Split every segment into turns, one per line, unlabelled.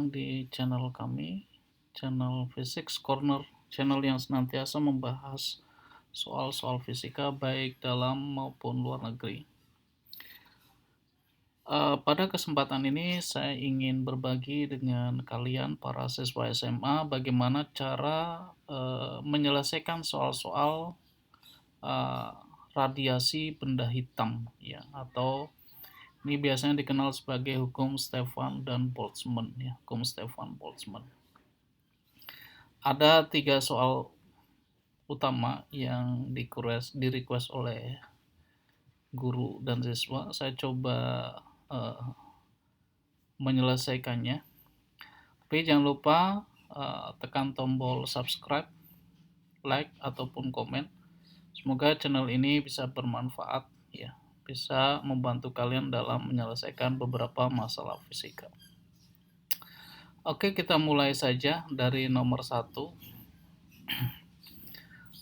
di channel kami, channel Physics Corner, channel yang senantiasa membahas soal-soal fisika baik dalam maupun luar negeri. Pada kesempatan ini saya ingin berbagi dengan kalian para siswa SMA bagaimana cara menyelesaikan soal-soal radiasi benda hitam ya, atau ini biasanya dikenal sebagai hukum Stefan dan Boltzmann ya, hukum Stefan Boltzmann. Ada 3 soal utama yang di-request oleh guru dan siswa. Saya coba menyelesaikannya. Tapi jangan lupa tekan tombol subscribe, like ataupun komen. Semoga channel ini bisa bermanfaat ya, bisa membantu kalian dalam menyelesaikan beberapa masalah fisika. Oke, kita mulai saja dari nomor 1.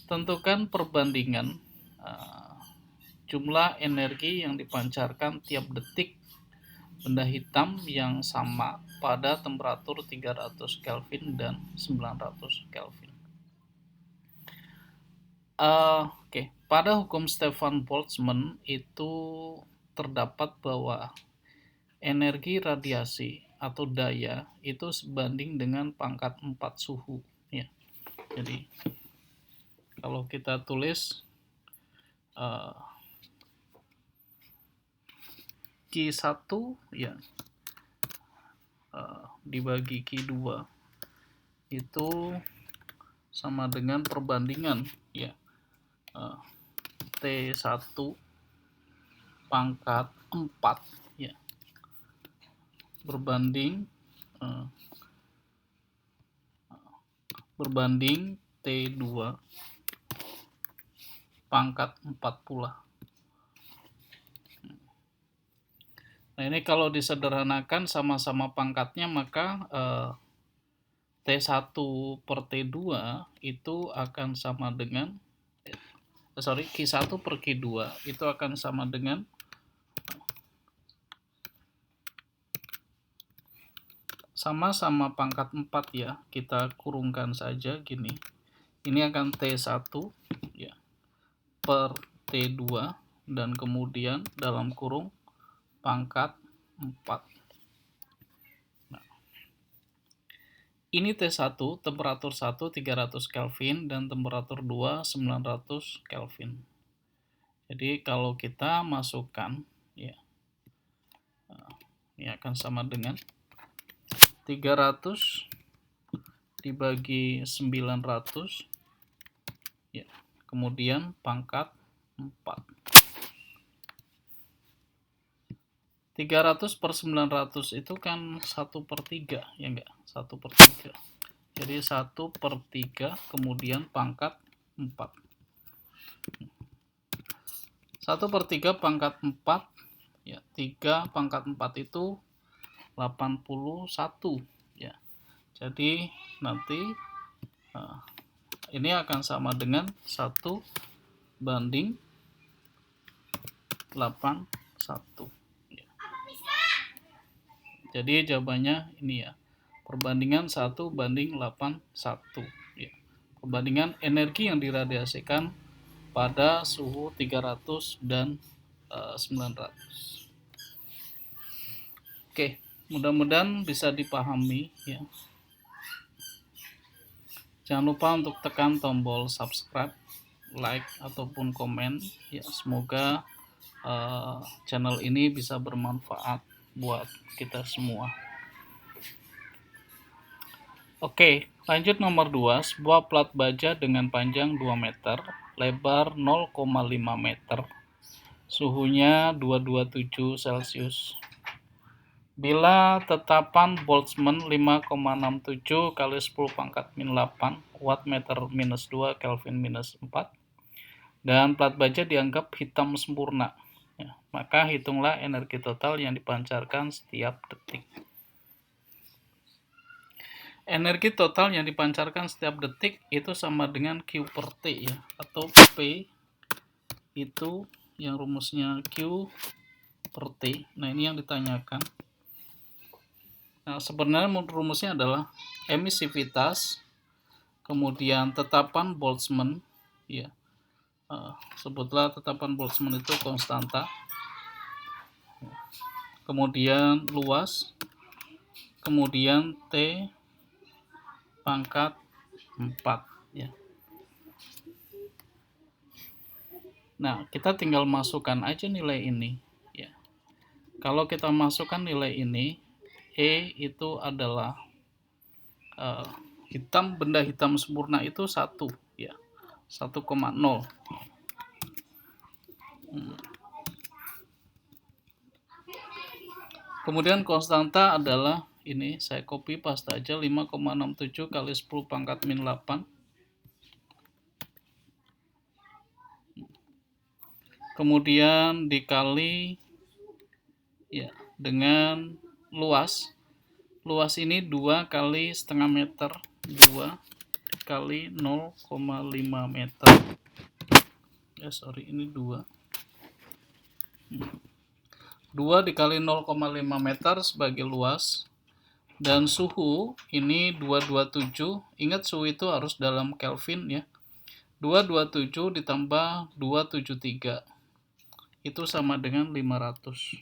Tentukan perbandingan jumlah energi yang dipancarkan tiap detik benda hitam yang sama pada temperatur 300 Kelvin dan 900 Kelvin. Oke, pada hukum Stefan Boltzmann itu terdapat bahwa energi radiasi atau daya itu sebanding dengan pangkat 4 suhu ya. Jadi kalau kita tulis Q1 ya dibagi Q2 itu sama dengan perbandingan ya T1 pangkat 4 ya berbanding T2 pangkat 4 pula. Nah, ini kalau disederhanakan sama-sama pangkatnya, maka T1 per T2 itu akan sama dengan Q1 per Q2 itu akan sama dengan sama-sama pangkat 4 ya, kita kurungkan saja gini. Ini akan T1 ya per T2 dan kemudian dalam kurung pangkat 4. Nah, ini T1 temperatur 1 300 Kelvin dan temperatur 2 900 Kelvin. Jadi kalau kita masukkan ya ini akan sama dengan 300 dibagi 900 ya, kemudian pangkat 4. 300 per 900 itu kan 1 per 3 ya enggak? 1 per 3. Jadi 1 per 3 kemudian pangkat 4. 1 per 3 pangkat 4 ya, 3 pangkat 4 itu 81 ya. Jadi nanti ini akan sama dengan 1 banding 81 ya. Jadi jawabannya ini ya, perbandingan 1 banding 81 ya. Perbandingan energi yang diradiasikan pada suhu 300 dan 900. Oke, mudah-mudahan bisa dipahami ya. Jangan lupa untuk tekan tombol subscribe, like ataupun komen ya. Semoga channel ini bisa bermanfaat buat kita semua. Oke, lanjut nomor 2. Sebuah plat baja dengan panjang 2 meter, lebar 0,5 meter, suhunya 227 Celcius. Bila tetapan Boltzmann 5,67 kali 10 pangkat min 8 watt meter minus 2 Kelvin minus 4 dan plat baja dianggap hitam sempurna ya, maka hitunglah energi total yang dipancarkan setiap detik. Energi total yang dipancarkan setiap detik itu sama dengan Q per T ya, atau P itu yang rumusnya Q per T. Nah, ini yang ditanyakan. Nah, sebenarnya rumusnya adalah emisivitas, kemudian tetapan Boltzmann, ya. Sebutlah tetapan Boltzmann itu konstanta, kemudian luas, kemudian T pangkat 4, ya. Nah, kita tinggal masukkan aja nilai ini, ya. Kalau kita masukkan nilai ini, E itu adalah benda hitam sempurna itu 1, ya. 1,0. Kemudian konstanta adalah ini, saya copy paste aja, 5,67 kali 10 pangkat min 8. Kemudian dikali ya dengan luas. Luas ini 2 kali setengah meter, 2 kali 0,5 meter. Ya, sorry, ini 2. 2 dikali 0,5 meter sebagai luas. Dan suhu ini 227. Ingat suhu itu harus dalam Kelvin, ya. 227 ditambah 273 itu sama dengan 500.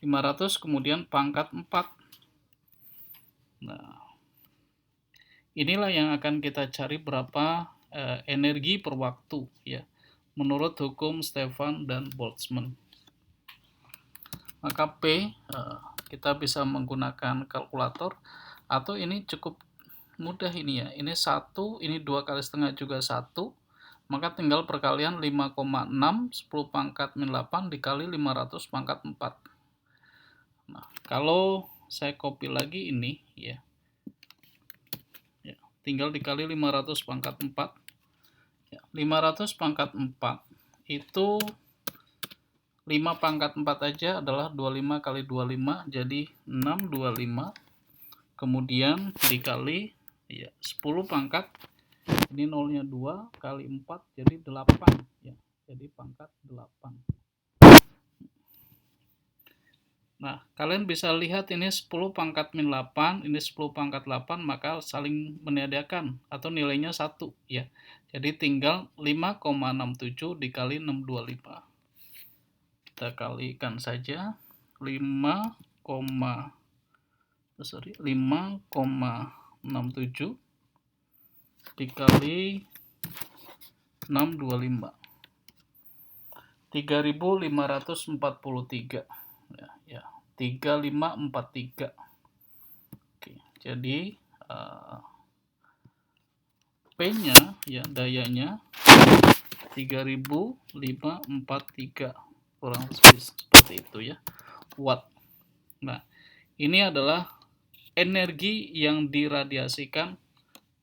500 kemudian pangkat 4. Nah, inilah yang akan kita cari berapa energi per waktu, ya, menurut hukum Stefan dan Boltzmann. Maka P kita bisa menggunakan kalkulator, atau ini cukup mudah ini, ya. Ini 1, ini 2 kali setengah juga 1. Maka tinggal perkalian 5,6 10 pangkat min 8 dikali 500 pangkat 4. Nah, kalau saya copy lagi ini, ya. Tinggal dikali 500 pangkat 4. Ya, 500 pangkat 4 itu 5 pangkat 4 aja adalah 25 kali 25, jadi 625. Kemudian dikali ya 10 pangkat, ini nolnya 2 kali 4 jadi 8, ya. Jadi pangkat 8. Nah, kalian bisa lihat ini 10 pangkat min 8, ini 10 pangkat 8, maka saling meniadakan atau nilainya 1, ya. Jadi tinggal 5,67 dikali 625. Kita kalikan saja. 5,67 dikali 625. 3543. Ya, 3543. Oke, jadi P-nya, ya, dayanya 3543, kurang lebih seperti itu, ya, watt. Nah, ini adalah energi yang diradiasikan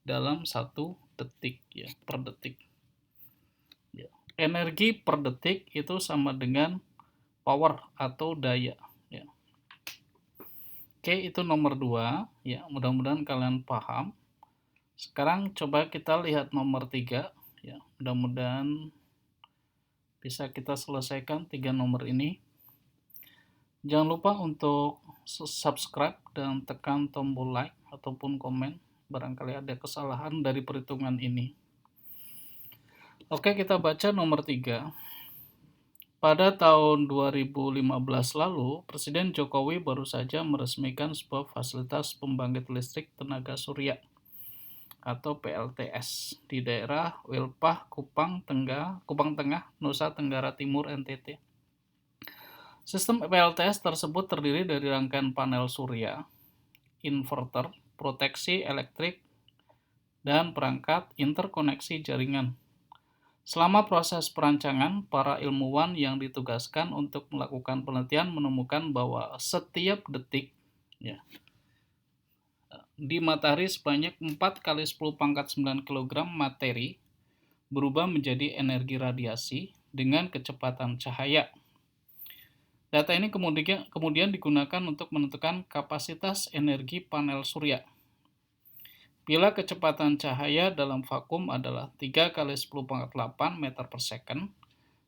dalam 1 detik, ya, per detik. Ya. Energi per detik itu sama dengan power atau daya, ya. Oke, itu nomor 2, ya. Mudah-mudahan kalian paham. Sekarang coba kita lihat nomor 3, ya. Mudah-mudahan bisa kita selesaikan 3 nomor ini. Jangan lupa untuk subscribe dan tekan tombol like ataupun komen barangkali ada kesalahan dari perhitungan ini. Oke, kita baca nomor 3. Pada tahun 2015 lalu, Presiden Jokowi baru saja meresmikan sebuah fasilitas pembangkit listrik tenaga surya atau PLTS di daerah Wilpah, Kupang Tengah, Nusa Tenggara Timur, NTT. Sistem PLTS tersebut terdiri dari rangkaian panel surya, inverter, proteksi elektrik, dan perangkat interkoneksi jaringan. Selama proses perancangan, para ilmuwan yang ditugaskan untuk melakukan penelitian menemukan bahwa setiap detik, ya, di matahari sebanyak 4 kali 10 pangkat 9 kg materi berubah menjadi energi radiasi dengan kecepatan cahaya. Data ini kemudian digunakan untuk menentukan kapasitas energi panel surya. Bila kecepatan cahaya dalam vakum adalah 3 kali 10 pangkat 8 meter per second,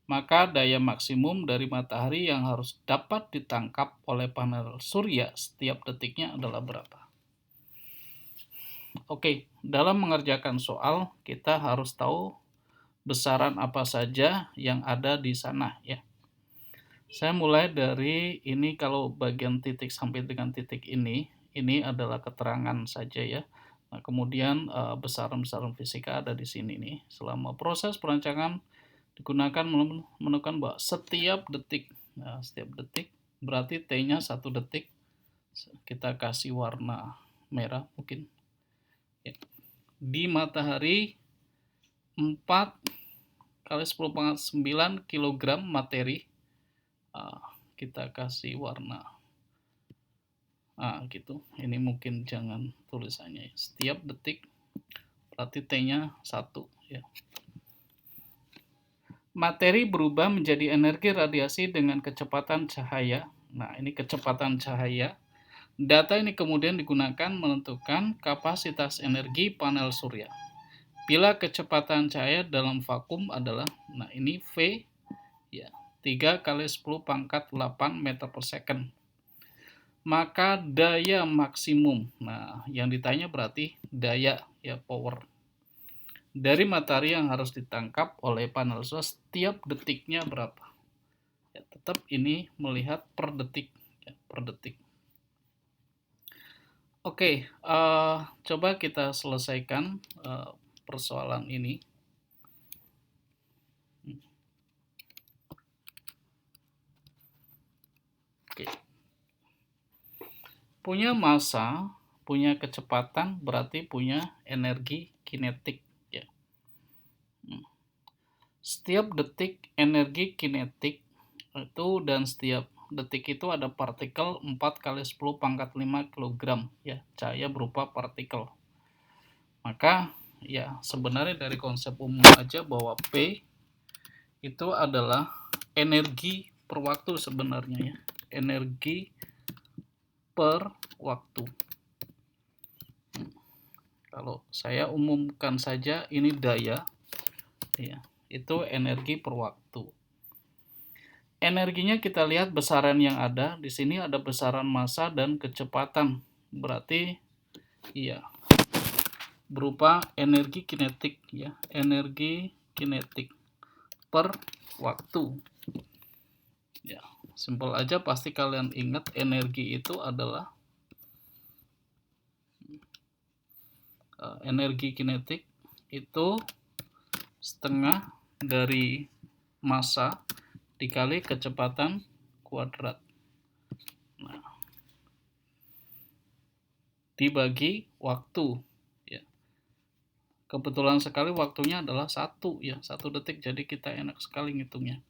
maka daya maksimum dari matahari yang harus dapat ditangkap oleh panel surya setiap detiknya adalah berapa? Oke, dalam mengerjakan soal, kita harus tahu besaran apa saja yang ada di sana ya. Saya mulai dari ini, kalau bagian titik sampai dengan titik ini adalah keterangan saja ya. Nah, kemudian besaran-besaran fisika ada di sini nih. Selama proses perancangan digunakan menentukan bahwa setiap detik, nah, setiap detik berarti T-nya 1 detik. Kita kasih warna merah mungkin. Ya. Di matahari 4 kali 10 pangkat 9 kg materi, kita kasih warna gitu. Ini mungkin jangan tulisannya ya. Setiap detik berarti T-nya 1 ya. Materi berubah menjadi energi radiasi dengan kecepatan cahaya. Nah, ini kecepatan cahaya. Data ini kemudian digunakan menentukan kapasitas energi panel surya. Bila kecepatan cahaya dalam vakum adalah, nah ini V ya, 3 kali 10 pangkat 8 meter per second. Maka daya maksimum, nah yang ditanya berarti daya ya, power, dari matahari yang harus ditangkap oleh panel surya setiap detiknya berapa? Ya, tetap ini melihat per detik ya, per detik. Oke, coba kita selesaikan persoalan ini. Oke. Punya massa, punya kecepatan, berarti punya energi kinetik ya. Setiap detik energi kinetik itu, dan setiap detik itu ada partikel 4 kali 10 pangkat 5 kg ya, cahaya berupa partikel. Maka ya sebenarnya dari konsep umum aja bahwa P itu adalah energi per waktu sebenarnya ya, energi per waktu. Kalau saya umumkan saja ini daya ya, itu energi per waktu. Energinya kita lihat besaran yang ada di sini, ada besaran massa dan kecepatan. Berarti iya berupa energi kinetik ya, energi kinetik per waktu. Ya, simpel aja, pasti kalian ingat energi itu adalah energi kinetik itu setengah dari massa dikali kecepatan kuadrat. Nah, dibagi waktu ya. Kebetulan sekali waktunya adalah 1 ya, 1 detik, jadi kita enak sekali ngitungnya.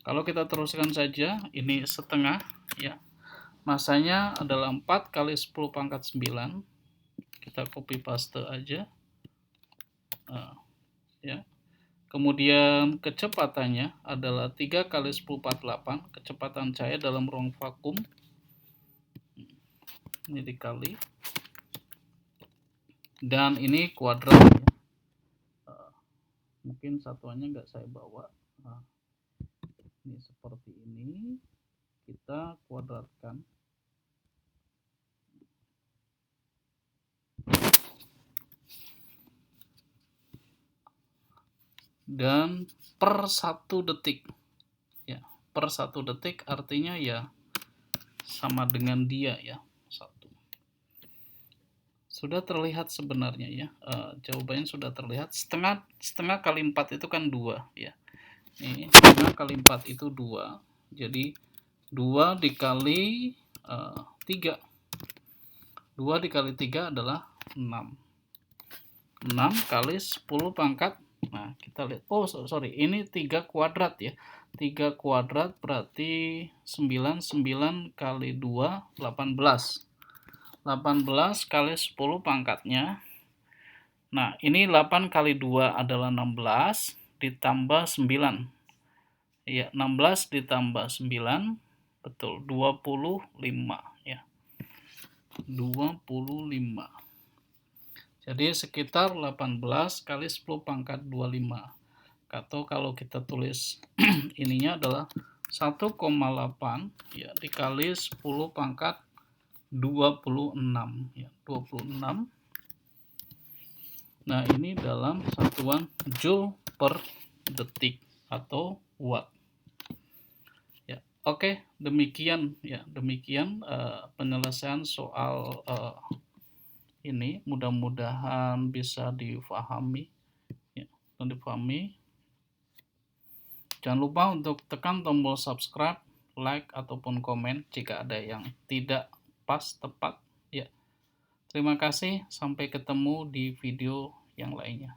Kalau kita teruskan saja, ini setengah ya. Masanya adalah 4 kali 10 pangkat 9. Kita copy paste aja. Ya. Kemudian kecepatannya adalah 3 kali 10 pangkat 8, kecepatan cahaya dalam ruang vakum. Ini dikali. Dan ini kuadrat ya. Mungkin satuannya nggak saya bawa. Ini seperti ini. Kita kuadratkan. Dan per 1 detik ya, per 1 detik artinya ya sama dengan dia ya, 1. Sudah terlihat sebenarnya ya, jawabannya sudah terlihat. Setengah kali 4 itu kan 2 ya. Ini setengah kali 4 itu 2, jadi 2 dikali 3. 2 dikali 3 adalah 6. 6 kali 10 pangkat, nah kita lihat, oh sorry, ini 3 kuadrat ya. 3 kuadrat berarti 9 kali 2 18. 18 kali 10 pangkatnya. Nah, ini 8 kali 2 adalah 16 ditambah 9. Ya, 16 ditambah 9 betul 25 ya. 25. Jadi sekitar 18 kali 10 pangkat 25. atau kalau kita tulis ininya adalah 1,8 ya dikali 10 pangkat 26 ya 26. Nah, ini dalam satuan joule per detik atau watt. Ya, oke, demikian penyelesaian soal ini. Mudah-mudahan bisa difahami ya, Jangan lupa untuk tekan tombol subscribe, like ataupun komen jika ada yang tidak pas tepat ya. Terima kasih, sampai ketemu di video yang lainnya.